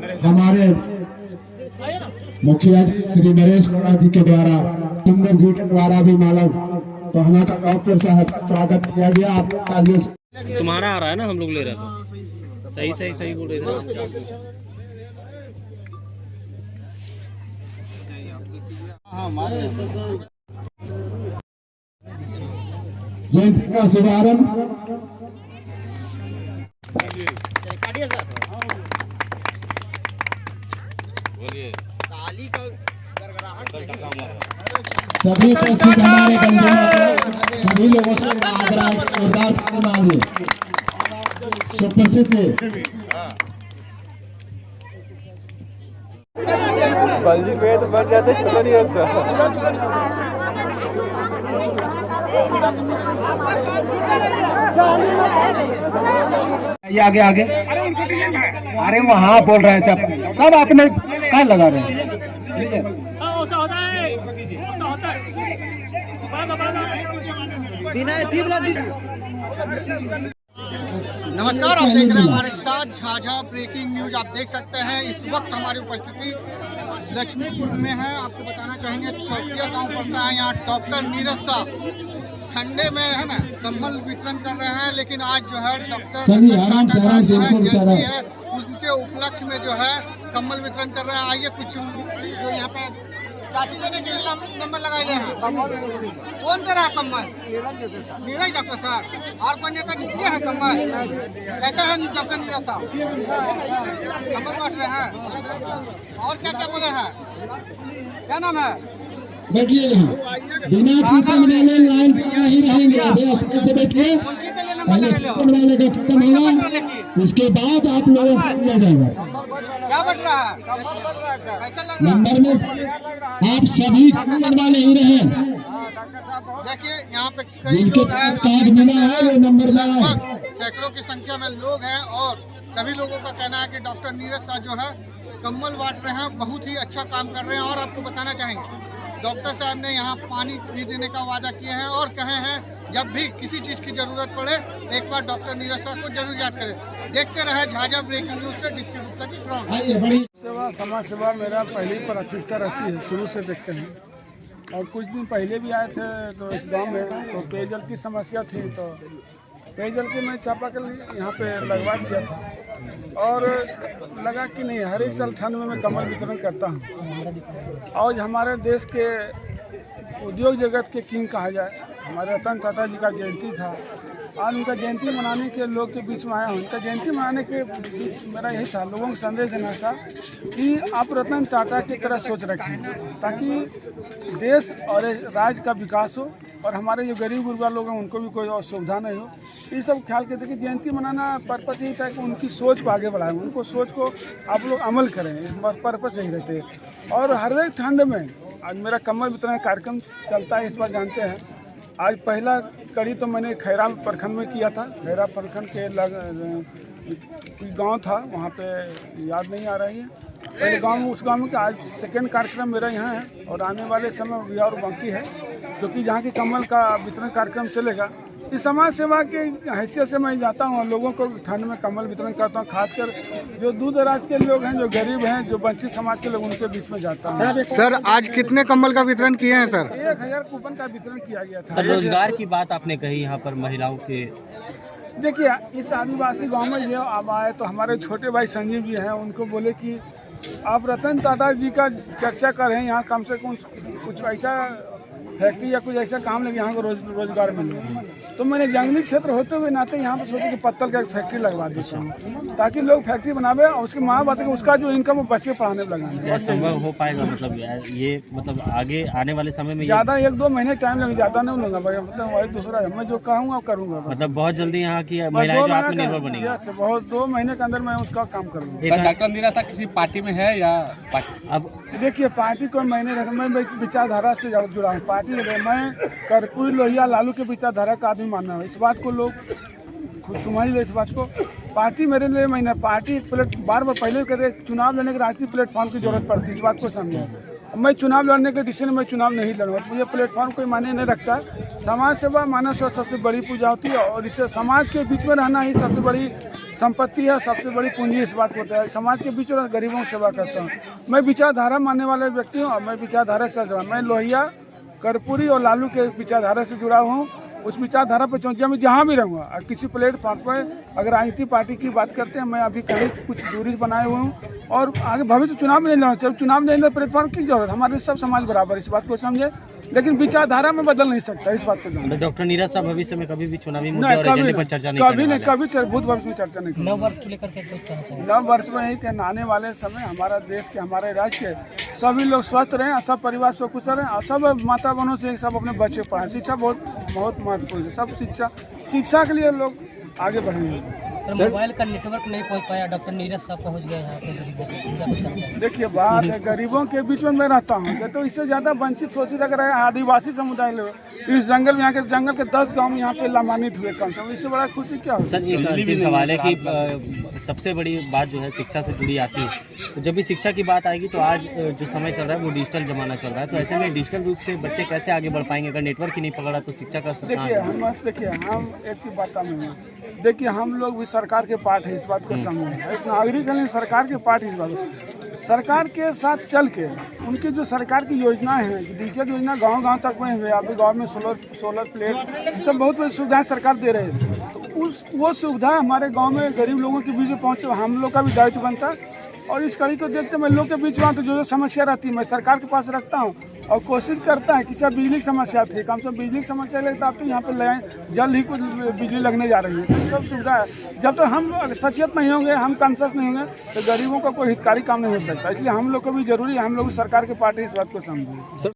हमारे मुखिया जी श्री नरेश गौड़ा जी के द्वारा, सुंदर जी के द्वारा भी माला पहना कर डॉक्टर साहब का स्वागत किया गया। आप तालियों से। तुम्हारा आ रहा है ना, हम लोग ले रहे थे। सही सही सही बोल रहे थे। जयंती का शुभारंभ सभी उपस्थित हमारे बंधुओं, सभी लोगों से जोरदार ताली मांगिए। सुप्रसिद्ध बल्जी पे तो बढ़ जाते, छोटा नहीं होता। आगे आगे, अरे वहाँ बोल रहे थे सब अपने कहाँ लगा रहे हैं। नमस्कार, आप देख रहे हैं हमारे साथ झाझा ब्रेकिंग न्यूज। आप देख सकते हैं इस वक्त हमारी उपस्थिति लक्ष्मीपुर में है। आपको बताना चाहेंगे चौकिया गांव पड़ता है। यहाँ डॉक्टर नीरज साहब ठंडे में है ना कंबल वितरण कर रहे हैं, लेकिन आज जो है डॉक्टर आराम से उनके उपलक्ष्य में जो है कंबल वितरण कर रहे हैं। आइए कुछ जो यहाँ पे चाची देने के लिए नंबर लगाए गए हैं। कौन दे रहा है कम्बल? नीरज डॉक्टर साहब। और कौन नेता दिए हैं कम्बल? कैसा है डॉक्टर नीरज साहब? कम्बल बांट रहे हैं। और क्या क्या बोले हैं? क्या नाम है? बैठिए यहाँ, बिना टीकन वाले लाइन पर नहीं रहेंगे। व्यवस्था से बैठिए। पहले टीकन वाले का खत्म होगा, इसके बाद आप लोगों को दिया जाएगा। क्या बन रहा है? नंबर में आप सभी टीकन वाले ही रहे। देखिए यहाँ पे जिनके पास कार्ड मिला है वो नंबर लाए। सैकड़ों की संख्या में लोग हैं और सभी लोगों का कहना है कि डॉक्टर नीरज साहब जो है कम्बल बांट रहे हैं, बहुत ही अच्छा काम कर रहे हैं। और आपको बताना चाहेंगे डॉक्टर साहब ने यहाँ पानी भी देने का वादा किए हैं और कहे हैं जब भी किसी चीज़ की जरूरत पड़े एक बार डॉक्टर नीरज साहब को जरूर याद करें। देखते रहे झाझा ब्रेकिंग न्यूज से डिस्ट्रीब्यूटर की ग्राउंड। सेवा समाज सेवा मेरा पहली प्राथमिकता रहती है, शुरू से देखते हैं। और कुछ दिन पहले भी आए थे तो इस गांव में तो पेयजल की समस्या थी, तो पेयजल के मैं चापाकल यहाँ पे लगवा दिया था। और लगा कि नहीं, हर एक साल ठंड में मैं कंबल वितरण करता हूँ। आज हमारे देश के उद्योग जगत के किंग कहा जाए, हमारे रतन टाटा जी का जयंती था। आज उनका जयंती मनाने के लोग के बीच में आया हूँ। उनका जयंती मनाने के बीच मेरा यही था, लोगों को संदेश देना था कि आप रतन टाटा की तरह सोच रखें ताकि देश और राज्य का विकास हो और हमारे जो गरीब गुरबा लोग हैं उनको भी कोई असुविधा नहीं हो। ये सब ख्याल करते कि जयंती मनाना पर्पस यही था कि उनकी सोच को आगे बढ़ाएं, उनको सोच को आप लोग अमल करें, पर्पस यही रहते हैं। और हर एक ठंड में आज मेरा कंबल वितरण कार्यक्रम चलता है, इस बार जानते हैं। आज पहला कड़ी तो मैंने खैरा प्रखंड में किया था। खैरा प्रखंड के गांव था, वहाँ पे याद नहीं आ रही है पहले गांव, उस गांव में। आज सेकेंड कार्यक्रम मेरा यहाँ है और आने वाले समय भी और बाकी है, जो कि जहाँ की कंबल का वितरण कार्यक्रम चलेगा। इस समाज सेवा के हैसियत से मैं जाता हूँ, लोगों को ठंड में कंबल वितरण करता हूँ। खासकर जो दूर दराज के लोग हैं, जो गरीब हैं, जो वंचित समाज के लोग, उनके बीच में जाता हूँ। सर आज कितने कंबल का वितरण किए हैं सर? 1000 कूपन का वितरण किया गया था। रोजगार की बात आपने कही यहाँ पर महिलाओं के। देखिए, इस आदिवासी गांव में जो अब आए तो हमारे छोटे भाई संजीव जी हैं, उनको बोले कि आप रतन टाटा जी का चर्चा करें, यहाँ कम से कम कुछ ऐसा फैक्ट्री या कुछ ऐसा काम लगे यहाँ को रोजगार मिले। तो मैंने जंगली क्षेत्र होते हुए नाते यहाँ पर सोचा कि पत्तल का एक फैक्ट्री लगवा देता हूँ ताकि लोग फैक्ट्री बनावे और उसकी माँ बात है कि उसका जो इनकम वो बच्चे पढ़ाने में लगाने। संभव हो पाएगा मतलब ये मतलब आगे आने वाले समय में ज़्यादा 1-2 महीने टाइम लगे, ज़्यादा नहीं लूँगा भाई। मतलब वही दूसरा है, मैं जो कहूँगा करूँगा। मतलब बहुत जल्दी यहाँ की महिलाएं जो आत्मनिर्भर बनेंगी। बहुत 2 महीने के अंदर मैं उसका काम करूँगा। डॉक्टर नीरज साहब किसी पार्टी में है या अब देखिए, पार्टी को मैं विचारधारा से जुड़ा हूँ। पार्टी मैं कर्पूरी लोहिया लालू के विचारधारा का आदमी मानना है। इस बात को लोग खुद समझ ले। इस बात को पार्टी मेरे लिए मैंने पार्टी बार बार पहले कहते चुनाव लेने के राजनीतिक प्लेटफॉर्म की जरूरत पड़ती है, इस बात को समझे। मैं चुनाव लड़ने के डिसीजन में चुनाव नहीं लड़ूंगा। मुझे प्लेटफॉर्म कोई मायने नहीं रखता। समाज सेवा मानव सेवा सबसे बड़ी पूजा होती है और इससे समाज के बीच में रहना ही सबसे बड़ी संपत्ति है, सबसे बड़ी पूंजी इस बात को होता है। समाज के बीच में गरीबों की सेवा करता हूँ। मैं विचारधारा मानने वाले व्यक्ति हूँ और मैं विचारधारा के साथ जुड़ा। मैं लोहिया, कर्पूरी और लालू के विचारधारा से जुड़ा हूँ। उस विचारधारा पर चौंकिया मैं जहाँ भी रहूँगा और किसी प्लेटफॉर्म पर अगर राजनीतिक पार्टी की बात करते हैं, मैं अभी कहीं कुछ दूरी बनाए हुए हूँ और आगे भविष्य चुनाव में नहीं लड़ना चाहिए। चुनाव नहीं लड़ना प्लेटफॉर्म की जरूरत, हमारे सब समाज बराबर, इस बात को समझे, लेकिन विचारधारा में बदल नहीं सकता, इस बात को जानो। डॉक्टर नीरज साहब भविष्य में कभी भी चुनावी मुद्दे नहीं, और कभी एजेंडे पर नहीं, चर्चा नहीं कभी करने नहीं, वाले। कभी भूत भविष्य में चर्चा नहीं करेंगे। 9 वर्ष को लेकर क्या कहना चाहिए? 9 वर्ष में ही के आने वाले समय हमारा देश के, हमारे राज्य के सभी लोग स्वस्थ रहें, सब परिवार से कुशल रहें और सब माता बहनों से सब अपने बच्चे पढ़ाएं। शिक्षा बहुत बहुत महत्वपूर्ण है। सब शिक्षा के लिए लोग आगे बढ़ेंगे। सर, मोबाइल का नेटवर्क नहीं पहुंच पाया, डॉक्टर नीरज साहब पहुंच गए यहाँ पे। देखिए बात है, गरीबों के बीच में मैं रहता हूँ तो इससे ज़्यादा वंचित शोषित अगर है आदिवासी समुदाय लोग इस जंगल में, यहाँ के जंगल के 10 गाँव यहाँ पे लाभान्वित हुए कम से कम, इससे बड़ा खुशी क्या हो। सर एक अंतिम सवाल है कि सबसे बड़ी बात जो है शिक्षा से जुड़ी आती है, तो जब भी शिक्षा की बात आएगी तो आज जो समय चल रहा है वो डिजिटल जमाना चल रहा है, तो ऐसे में डिजिटल रूप से बच्चे कैसे आगे बढ़ पाएंगे? अगर नेटवर्क ही नहीं पकड़ा तो शिक्षा का स्तर कहाँ है? देखिए हम एक चीज़ बताता हूँ, देखिए हम लोग भी सरकार के पार्ट है, इस बात को समझें। एक नागरिक है, सरकार के पार्ट इस बात, सरकार के साथ चल के उनकी जो सरकार की योजनाएं हैं, डिजिटल योजना गांव-गांव तक में हुए, अभी गांव में सोलर प्लेट सब बहुत बड़ी सुविधाएं सरकार दे रहे हैं। तो वो सुविधा हमारे गांव में गरीब लोगों के बीच में पहुँचे, हम लोग का भी दायित्व बनता है। और इस कड़ी को देखते मैं लोग के बीच में तो जो समस्या रहती है मैं सरकार के पास रखता हूँ और कोशिश करता है कि सब बिजली की समस्या थी, कम से कम बिजली की समस्या लगता है, तो यहाँ पे ले जल्द ही कुछ बिजली लगने जा रही है। तो सब सुविधा है। जब तक हम सचेत नहीं होंगे, हम कॉन्शियस नहीं होंगे, तो गरीबों का कोई हितकारी काम नहीं हो सकता। इसलिए हम लोग को भी जरूरी है, हम लोग सरकार के पार्टी इस बात को समझें।